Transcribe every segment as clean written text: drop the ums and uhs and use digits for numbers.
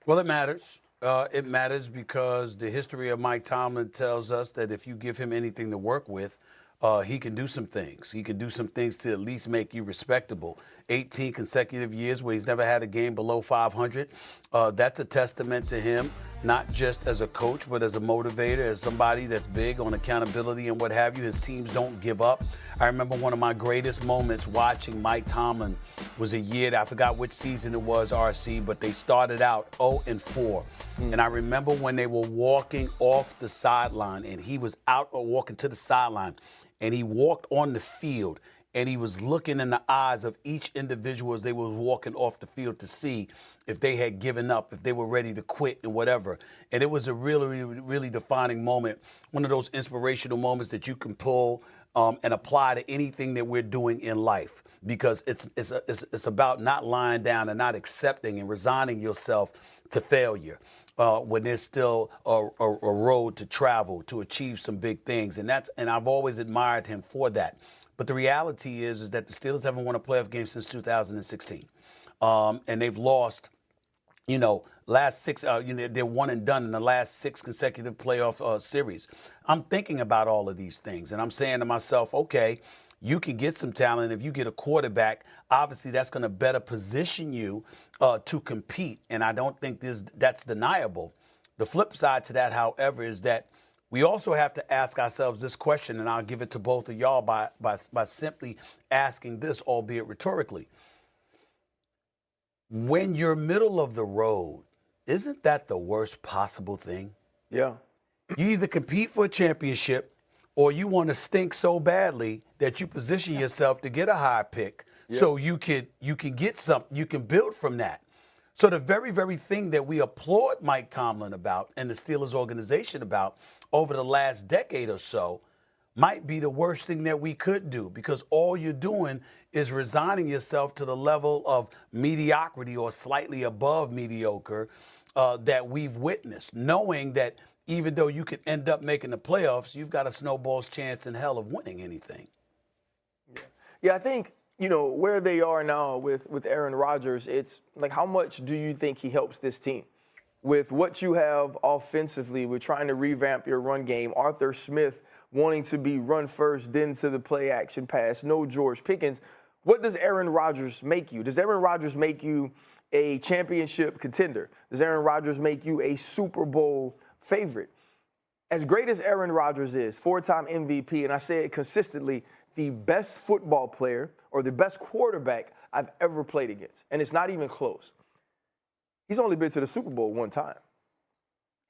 Well, it matters. It matters because the history of Mike Tomlin tells us that if you give him anything to work with, he can do some things. He can do some things to at least make you respectable. 18 consecutive years where he's never had a game below 500. That's a testament to him, not just as a coach, but as a motivator, as somebody that's big on accountability and what have you. His teams don't give up. I remember one of my greatest moments watching Mike Tomlin was a year, I forgot which season it was, RC, but they started out 0-4. And I remember when they were walking off the sideline and he was out or walking to the sideline and he walked on the field and he was looking in the eyes of each individual as they were walking off the field to see if they had given up, if they were ready to quit and whatever. And it was a really, really, really defining moment, one of those inspirational moments that you can pull and apply to anything that we're doing in life, because it's about not lying down and not accepting and resigning yourself to failure when there's still a road to travel to achieve some big things. And I've always admired him for that. But the reality is that the Steelers haven't won a playoff game since 2016. And they've lost, last six, they're one and done in the last 6 consecutive playoff series. I'm thinking about all of these things, and I'm saying to myself, okay, you can get some talent. If you get a quarterback, obviously that's going to better position you to compete, and I don't think that's deniable. The flip side to that, however, is that we also have to ask ourselves this question, and I'll give it to both of y'all by simply asking this, albeit rhetorically. When you're middle of the road, isn't that the worst possible thing? Yeah. You either compete for a championship or you want to stink so badly that you position yourself to get a high pick so you can get something, you can build from that. So the very, very thing that we applaud Mike Tomlin about and the Steelers organization about over the last decade or so might be the worst thing that we could do, because all you're doing is resigning yourself to the level of mediocrity or slightly above mediocre that we've witnessed, knowing that even though you could end up making the playoffs, you've got a snowball's chance in hell of winning anything. Yeah, I think, where they are now with Aaron Rodgers, it's like, how much do you think he helps this team? With what you have offensively, we're trying to revamp your run game. Arthur Smith wanting to be run first, then to the play action pass. No George Pickens. What does Aaron Rodgers make you? Does Aaron Rodgers make you a championship contender? Does Aaron Rodgers make you a Super Bowl favorite? As great as Aaron Rodgers is, 4-time MVP, and I say it consistently, the best football player or the best quarterback I've ever played against, and it's not even close. He's only been to the Super Bowl one time.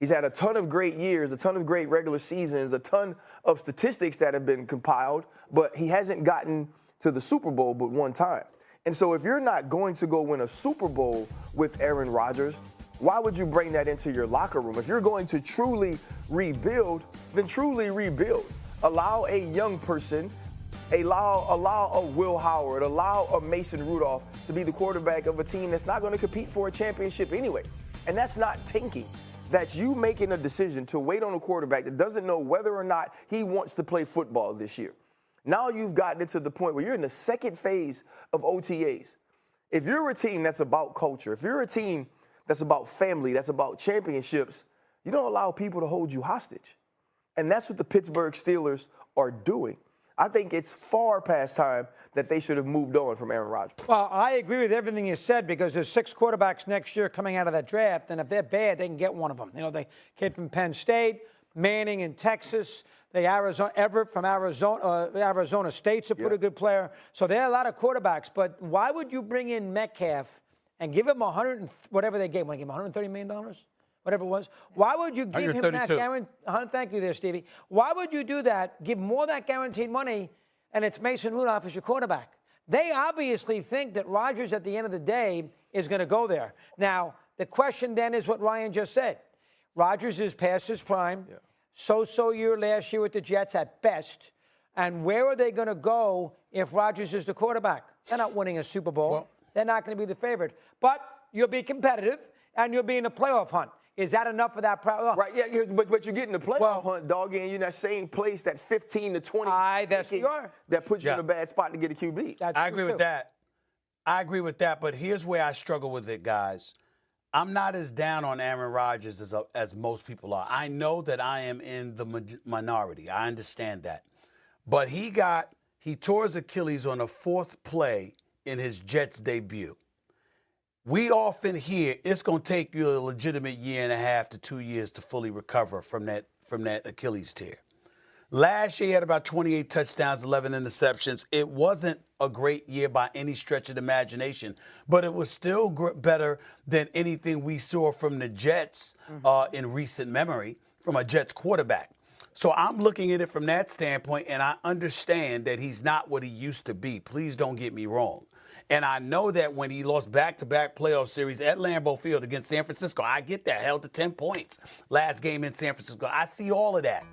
He's had a ton of great years, a ton of great regular seasons, a ton of statistics that have been compiled, but he hasn't gotten to the Super Bowl but one time. And so if you're not going to go win a Super Bowl with Aaron Rodgers, why would you bring that into your locker room? If you're going to truly rebuild, then truly rebuild. Allow a young person, allow a Will Howard, allow a Mason Rudolph to be the quarterback of a team that's not going to compete for a championship anyway. And that's not tanking. That's you making a decision to wait on a quarterback that doesn't know whether or not he wants to play football this year. Now you've gotten it to the point where you're in the second phase of OTAs. If you're a team that's about culture, if you're a team that's about family, that's about championships, you don't allow people to hold you hostage. And that's what the Pittsburgh Steelers are doing. I think it's far past time that they should have moved on from Aaron Rodgers. Well, I agree with everything you said, because there's 6 quarterbacks next year coming out of that draft, and if they're bad, they can get one of them. The kid from Penn State, Manning in Texas, the Everett from Arizona State's a pretty good player. So there are a lot of quarterbacks, but why would you bring in Metcalf and give him whatever they gave him, $130 million? Whatever it was. Why would you give him that guarantee? Thank you there, Stevie. Why would you do that, give more of that guaranteed money, and it's Mason Rudolph as your quarterback? They obviously think that Rodgers, at the end of the day, is going to go there. Now, the question then is what Ryan just said. Rodgers is past his prime. Yeah. So-so year last year with the Jets at best. And where are they going to go if Rodgers is the quarterback? They're not winning a Super Bowl. Well, they're not going to be the favorite. But you'll be competitive, and you'll be in a playoff hunt. Is that enough for that? Right, yeah, but you're getting the playoff hunt, dog, and you're in that same place, that 15 to 20. That puts you in a bad spot to get a QB. I agree with that. I agree with that, but here's where I struggle with it, guys. I'm not as down on Aaron Rodgers as most people are. I know that I am in the minority. I understand that. But he tore his Achilles on the 4th play in his Jets debut. We often hear it's going to take you a legitimate 1.5 to 2 years to fully recover from that Achilles tear. Last year, he had about 28 touchdowns, 11 interceptions. It wasn't a great year by any stretch of the imagination, but it was still better than anything we saw from the Jets in recent memory, from a Jets quarterback. So I'm looking at it from that standpoint, and I understand that he's not what he used to be. Please don't get me wrong. And I know that when he lost back-to-back playoff series at Lambeau Field against San Francisco, I get that, held to 10 points last game in San Francisco. I see all of that.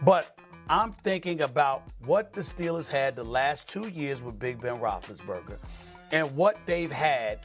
But I'm thinking about what the Steelers had the last 2 years with Big Ben Roethlisberger and what they've had,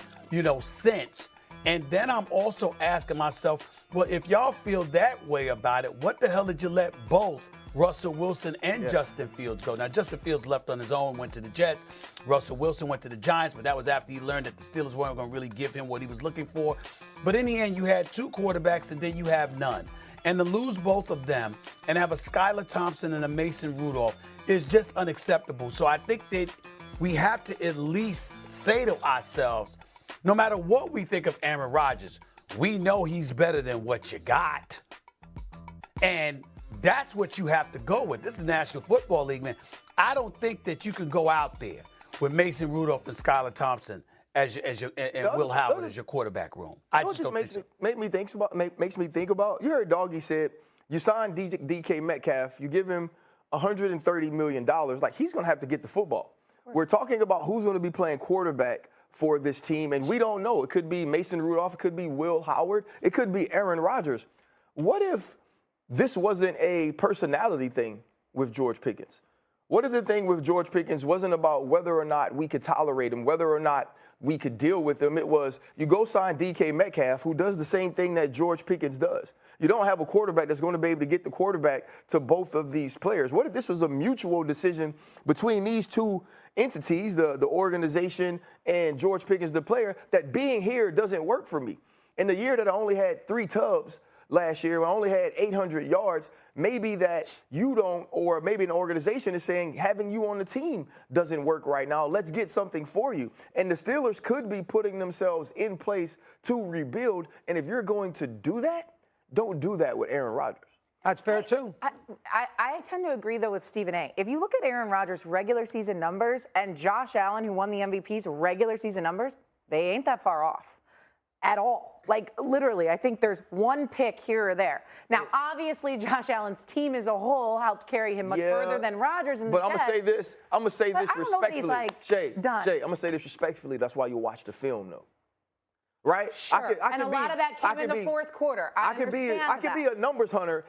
since. And then I'm also asking myself, well, if y'all feel that way about it, what the hell did you let both Russell Wilson and Justin Fields go? Now, Justin Fields left on his own, went to the Jets. Russell Wilson went to the Giants, but that was after he learned that the Steelers weren't going to really give him what he was looking for. But in the end, you had 2 quarterbacks, and then you have none. And to lose both of them and have a Skylar Thompson and a Mason Rudolph is just unacceptable. So I think that we have to at least say to ourselves, no matter what we think of Aaron Rodgers, we know he's better than what you got. And that's what you have to go with. This is the National Football League, man. I don't think that you can go out there with Mason Rudolph and Skylar Thompson and Will Howard as your quarterback room. I just don't think so. Makes me think about. You heard Doggy said you signed DK Metcalf, you give him $130 million. Like, he's going to have to get the football. We're talking about who's going to be playing quarterback for this team, and we don't know. It could be Mason Rudolph. It could be Will Howard. It could be Aaron Rodgers. What if this wasn't a personality thing with George Pickens? What if the thing with George Pickens wasn't about whether or not we could tolerate him, whether or not we could deal with him? It was, you go sign DK Metcalf, who does the same thing that George Pickens does. You don't have a quarterback that's going to be able to get the quarterback to both of these players. What if this was a mutual decision between these two entities, the organization and George Pickens, the player, that being here doesn't work for me? In the year that I only had 3 tubs last year, I only had 800 yards, maybe that you don't, or maybe an organization is saying having you on the team doesn't work right now. Let's get something for you. And the Steelers could be putting themselves in place to rebuild. And if you're going to do that, don't do that with Aaron Rodgers. That's fair, too. I tend to agree, though, with Stephen A. If you look at Aaron Rodgers' regular season numbers and Josh Allen, who won the MVP's regular season numbers, they ain't that far off at all. Like, literally, I think there's 1 pick here or there. Now, obviously, Josh Allen's team as a whole helped carry him much further than Rodgers and the Jets. But I'm going to say this respectfully. Jay, I'm going to say this respectfully. That's why you watch the film, though. Right? Sure. And a lot of that came in the 4th quarter. I could be a numbers hunter,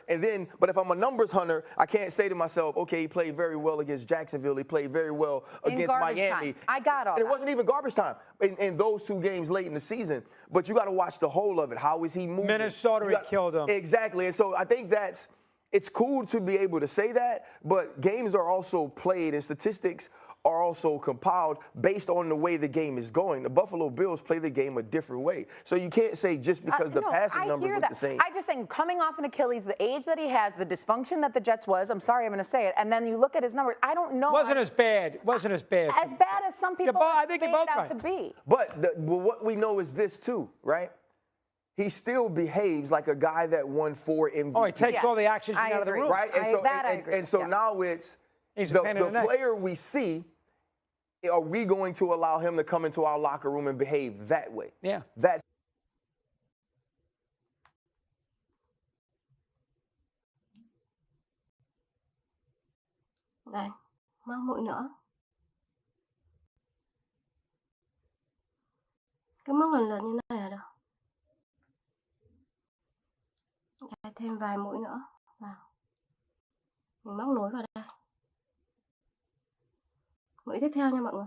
but if I'm a numbers hunter, I can't say to myself, okay, he played very well against Jacksonville. He played very well against Miami. Time. I got all and that. It wasn't even garbage time in those 2 games late in the season. But you got to watch the whole of it. How is he moving? Minnesota killed him. Exactly. And so I think it's cool to be able to say that, but games are also played and statistics are also compiled based on the way the game is going. The Buffalo Bills play the game a different way. So you can't say just because the passing numbers look the same. I just think coming off an Achilles, the age that he has, the dysfunction that the Jets was, I'm sorry, I'm going to say it, and then you look at his numbers, I don't know. Wasn't as bad. As bad as some people made it out to be. But what we know is this too, right? He still behaves like a guy that won 4 MVPs. Oh, he takes all the action out of the room. Right? And so now it's the player we see. Are we going to allow him to come into our locker room and behave that way? Yeah. That's Đây, móc mũi nữa. Cứ móc lần lượt như này là được. Đây, thêm vài mũi nữa vào. Mình móc nối vào đây. Mũi tiếp theo nha mọi người.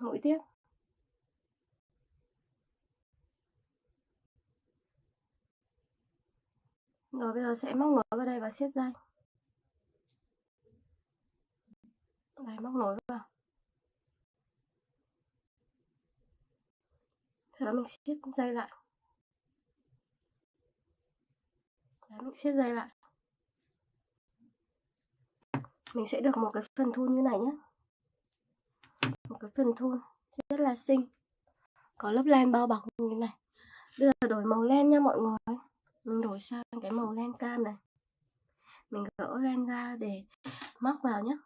Mũi tiếp. Rồi bây giờ sẽ móc nối vào đây và siết dây. Đây, móc nối vào. Sau đó mình siết dây lại. Đấy, mình siết dây lại. Mình sẽ được một cái phần thun như này nhé. Một cái phần thun rất là xinh. Có lớp len bao bọc như thế này. Bây giờ đổi màu len nha mọi người. Mình đổi sang cái màu len cam này. Mình gỡ len ra để móc vào nhé.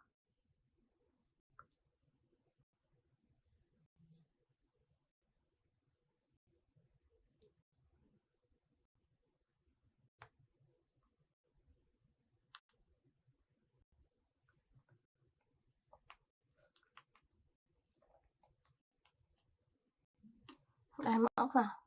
Đây, móc vào.